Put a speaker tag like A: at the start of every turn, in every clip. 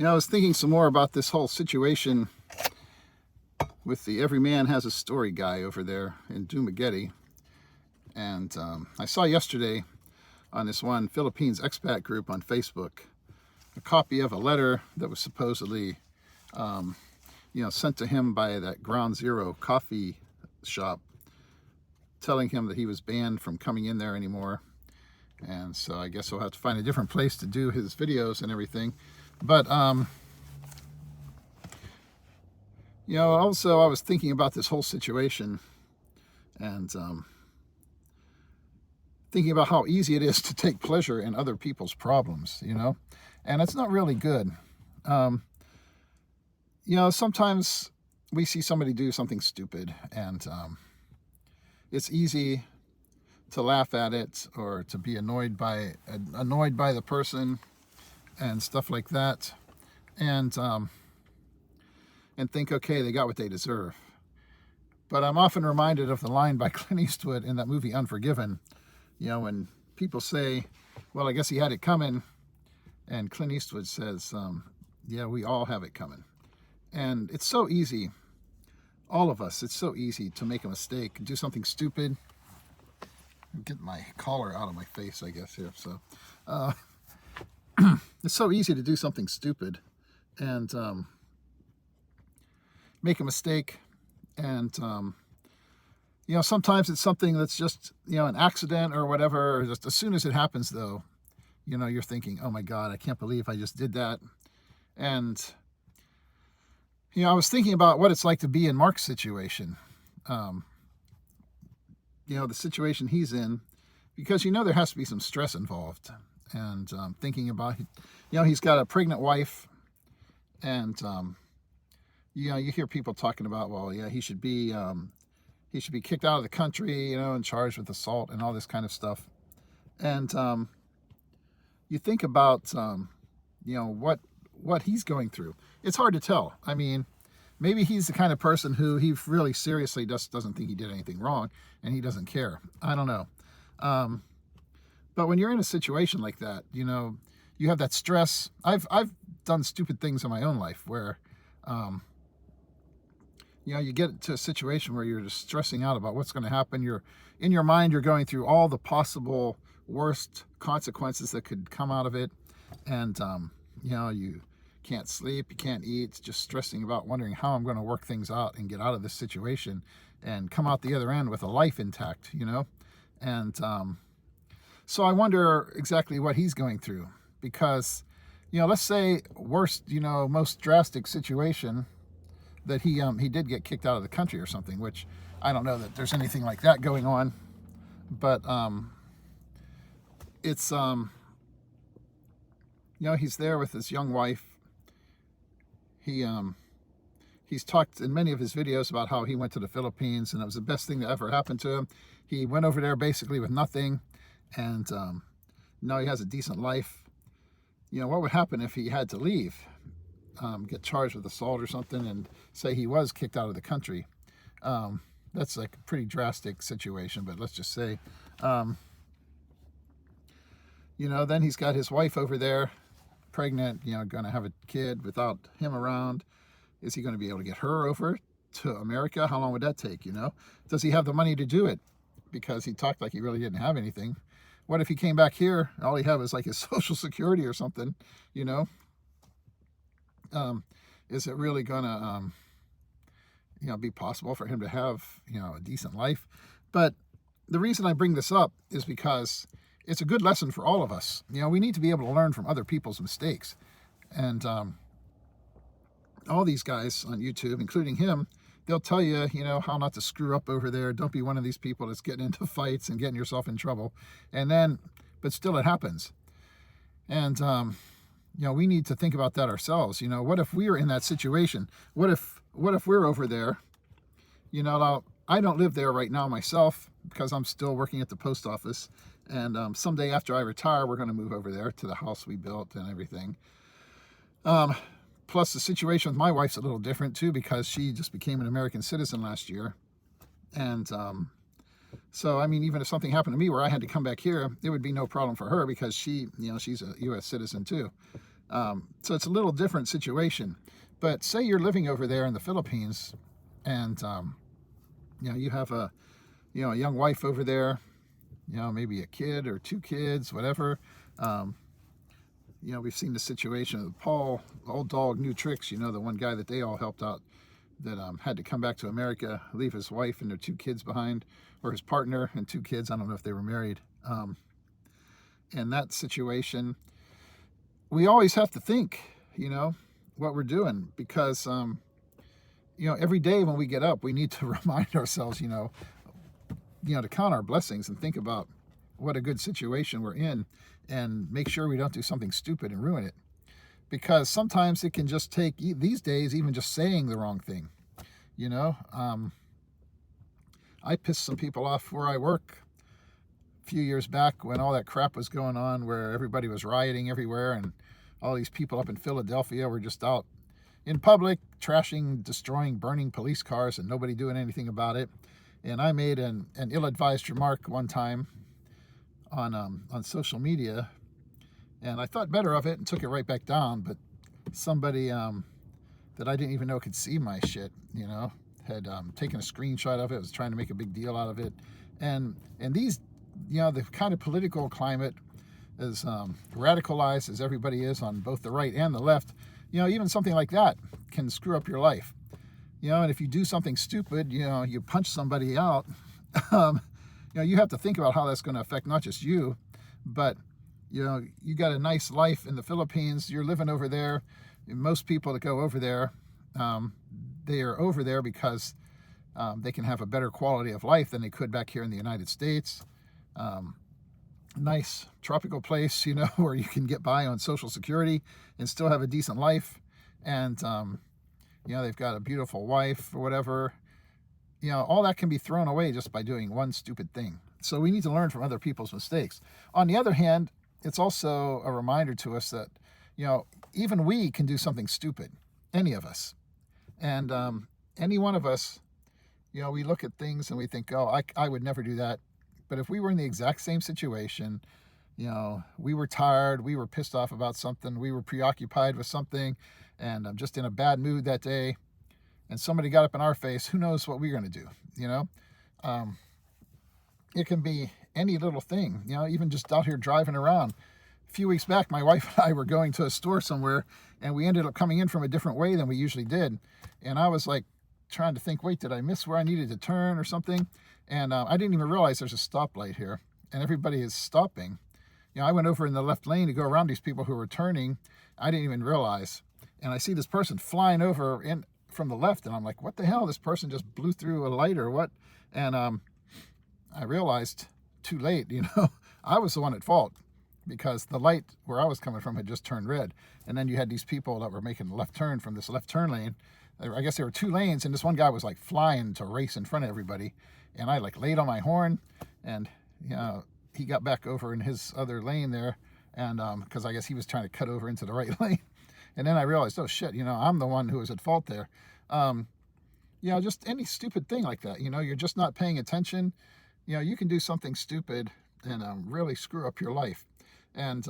A: I was thinking some more about this whole situation with the Every Man Has a Story guy over there in Dumaguete. And I saw yesterday on this one Philippines expat group on Facebook a copy of a letter that was supposedly, sent to him by that Ground Zero coffee shop, telling him that he was banned from coming in there anymore. And so I guess he'll have to find a different place to do his videos and everything. But, also I was thinking about this whole situation and thinking about how easy it is to take pleasure in other people's problems, and it's not really good. Sometimes we see somebody do something stupid and it's easy to laugh at it or to be annoyed by the person and stuff like that, and think, okay, they got what they deserve. But I'm often reminded of the line by Clint Eastwood in that movie Unforgiven, when people say, well, I guess he had it coming, and Clint Eastwood says, yeah, we all have it coming. And it's so easy, all of us, it's so easy to make a mistake, do something stupid. Get my collar out of my face, I guess, here. So it's so easy to do something stupid and make a mistake. And sometimes it's something that's just an accident or whatever. Or just as soon as it happens, though, you're thinking, oh my God, I can't believe I just did that. And I was thinking about what it's like to be in Mark's situation. The situation he's in, because there has to be some stress involved. And thinking about, he's got a pregnant wife, and you hear people talking about, well, yeah, he should be kicked out of the country, and charged with assault and all this kind of stuff. And you think about what he's going through. It's hard to tell. I mean, maybe he's the kind of person who he really seriously just doesn't think he did anything wrong and he doesn't care. I don't know. But when you're in a situation like that, you have that stress. I've done stupid things in my own life where, you get to a situation where you're just stressing out about what's going to happen. You're in your mind, you're going through all the possible worst consequences that could come out of it. And, you can't sleep, you can't eat, just stressing about wondering how I'm going to work things out and get out of this situation and come out the other end with a life intact, And so I wonder exactly what he's going through, because, let's say worst, most drastic situation that he did get kicked out of the country or something, which I don't know that there's anything like that going on, but it's he's there with his young wife. He's talked in many of his videos about how he went to the Philippines and it was the best thing that ever happened to him. He went over there basically with nothing, and now he has a decent life. What would happen if he had to leave, get charged with assault or something, and say he was kicked out of the country? That's like a pretty drastic situation, but let's just say, then he's got his wife over there, pregnant, going to have a kid without him around. Is he going to be able to get her over to America? How long would that take? Does he have the money to do it? Because he talked like he really didn't have anything. What if he came back here and all he had was like his Social Security or something? Is it really gonna be possible for him to have a decent life? But the reason I bring this up is because it's a good lesson for all of us. We need to be able to learn from other people's mistakes. And all these guys on YouTube, including him, they'll tell you, how not to screw up over there. Don't be one of these people that's getting into fights and getting yourself in trouble. But still it happens. And, we need to think about that ourselves. What if we were in that situation? What if we're over there? Now, I don't live there right now myself because I'm still working at the post office. And someday after I retire, we're going to move over there to the house we built and everything. Plus, the situation with my wife's a little different, too, because she just became an American citizen last year. And so, I mean, even if something happened to me where I had to come back here, it would be no problem for her because she's a U.S. citizen, too. So it's a little different situation. But say you're living over there in the Philippines, and you have a a young wife over there, maybe a kid or two kids, whatever. Um, we've seen the situation of Paul, old dog, new tricks. The one guy that they all helped out that had to come back to America, leave his wife and their two kids behind, or his partner and two kids. I don't know if they were married. In that situation, we always have to think, what we're doing, because every day when we get up, we need to remind ourselves, to count our blessings and think about what a good situation we're in, and make sure we don't do something stupid and ruin it. Because sometimes it can just take, these days, even just saying the wrong thing. I pissed some people off where I work a few years back when all that crap was going on, where everybody was rioting everywhere, and all these people up in Philadelphia were just out in public trashing, destroying, burning police cars, and nobody doing anything about it. And I made an ill-advised remark one time on social media, and I thought better of it and took it right back down. But somebody that I didn't even know could see my shit, had taken a screenshot of it, was trying to make a big deal out of it. And these, the kind of political climate, as radicalized as everybody is on both the right and the left, even something like that can screw up your life. And if you do something stupid, you punch somebody out, you have to think about how that's going to affect not just you, but, you got a nice life in the Philippines. You're living over there. Most people that go over there, they are over there because they can have a better quality of life than they could back here in the United States. Nice tropical place, where you can get by on Social Security and still have a decent life. And, they've got a beautiful wife or whatever. All that can be thrown away just by doing one stupid thing. So we need to learn from other people's mistakes. On the other hand, it's also a reminder to us that, even we can do something stupid, any of us. And any one of us, we look at things and we think, oh, I would never do that. But if we were in the exact same situation, we were tired, we were pissed off about something, we were preoccupied with something, and I'm just in a bad mood that day, and somebody got up in our face, who knows what we're going to do, It can be any little thing, even just out here driving around. A few weeks back, my wife and I were going to a store somewhere, and we ended up coming in from a different way than we usually did. And I was like trying to think, wait, did I miss where I needed to turn or something? And I didn't even realize there's a stoplight here, and everybody is stopping. I went over in the left lane to go around these people who were turning. I didn't even realize. And I see this person flying over in from the left, and I'm like, what the hell? This person just blew through a light or what? And I realized too late, I was the one at fault, because the light where I was coming from had just turned red. And then you had these people that were making a left turn from this left turn lane. I guess there were two lanes, and this one guy was like flying to race in front of everybody. And I like laid on my horn, and he got back over in his other lane there, and because I guess he was trying to cut over into the right lane. And then I realized, oh shit, I'm the one who was at fault there. Just any stupid thing like that, you're just not paying attention. You can do something stupid and really screw up your life. And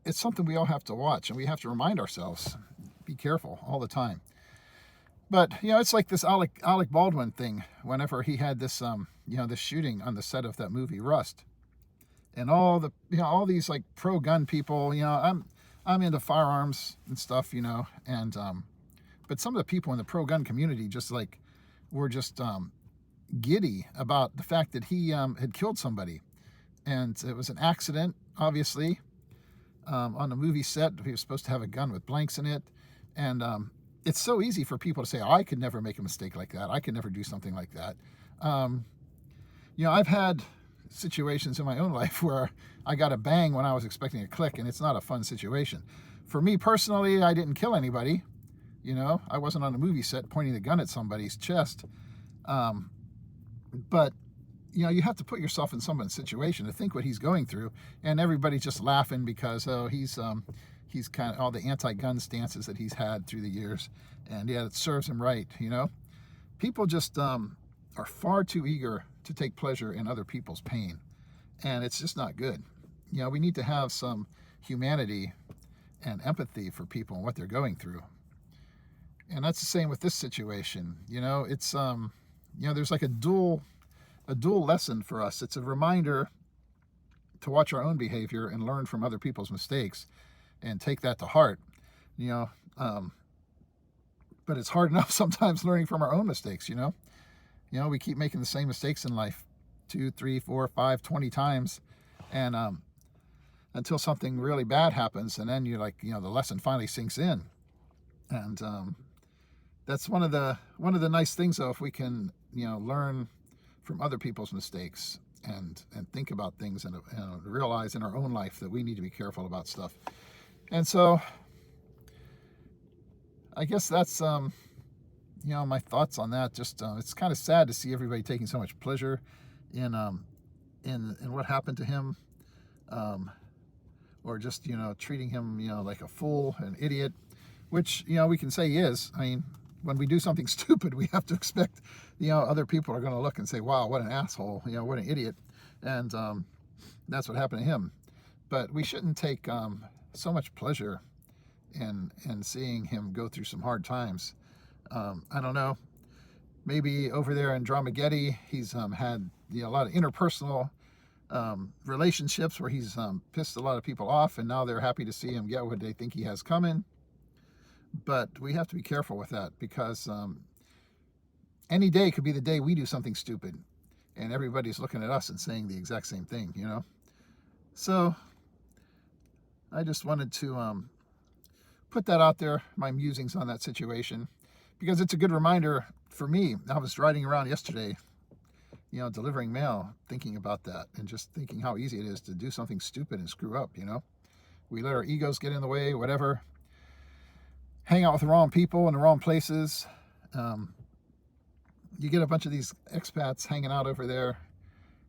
A: it's something we all have to watch, and we have to remind ourselves, be careful all the time. But, it's like this Alec Baldwin thing, whenever he had this, this shooting on the set of that movie Rust. And all these like pro-gun people, I'm into firearms and stuff, and, but some of the people in the pro-gun community were just giddy about the fact that he had killed somebody. And it was an accident, obviously, on the movie set. He was supposed to have a gun with blanks in it. And it's so easy for people to say, I could never make a mistake like that. I could never do something like that. I've had situations in my own life where I got a bang when I was expecting a click, and it's not a fun situation. For me personally, I didn't kill anybody. I wasn't on a movie set pointing the gun at somebody's chest. But you have to put yourself in someone's situation to think what he's going through, and everybody's just laughing because he's kind of all the anti-gun stances that he's had through the years, and it serves him right. People just are far too eager to take pleasure in other people's pain, and it's just not good. We need to have some humanity and empathy for people and what they're going through. And that's the same with this situation. It's there's like a dual lesson for us. It's a reminder to watch our own behavior and learn from other people's mistakes and take that to heart. you know but it's hard enough sometimes learning from our own mistakes. We keep making the same mistakes in life 2, 3, 4, 5, 20 times, and until something really bad happens, and then you're like, the lesson finally sinks in. And that's one of the nice things, though, if we can learn from other people's mistakes and think about things and realize in our own life that we need to be careful about stuff. And so I guess that's my thoughts on that. Just it's kind of sad to see everybody taking so much pleasure in what happened to him, or just treating him like a fool, an idiot, which we can say he is. I mean, when we do something stupid, we have to expect other people are going to look and say, wow, what an asshole, what an idiot. And that's what happened to him. But we shouldn't take so much pleasure in seeing him go through some hard times. I don't know, maybe over there in Dumaguete, he's had a lot of interpersonal relationships where he's pissed a lot of people off, and now they're happy to see him get what they think he has coming. But we have to be careful with that, because any day could be the day we do something stupid, and everybody's looking at us and saying the exact same thing. So I just wanted to put that out there, my musings on that situation, because it's a good reminder for me. I was riding around yesterday, delivering mail, thinking about that, and just thinking how easy it is to do something stupid and screw up. We let our egos get in the way, whatever, hang out with the wrong people in the wrong places. You get a bunch of these expats hanging out over there.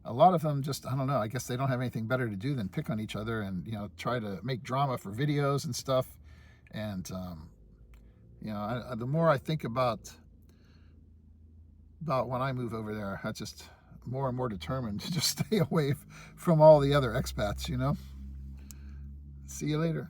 A: A lot of them just, I don't know, I guess they don't have anything better to do than pick on each other and try to make drama for videos and stuff. And the more I think about when I move over there, I just more and more determined to just stay away from all the other expats. See you later.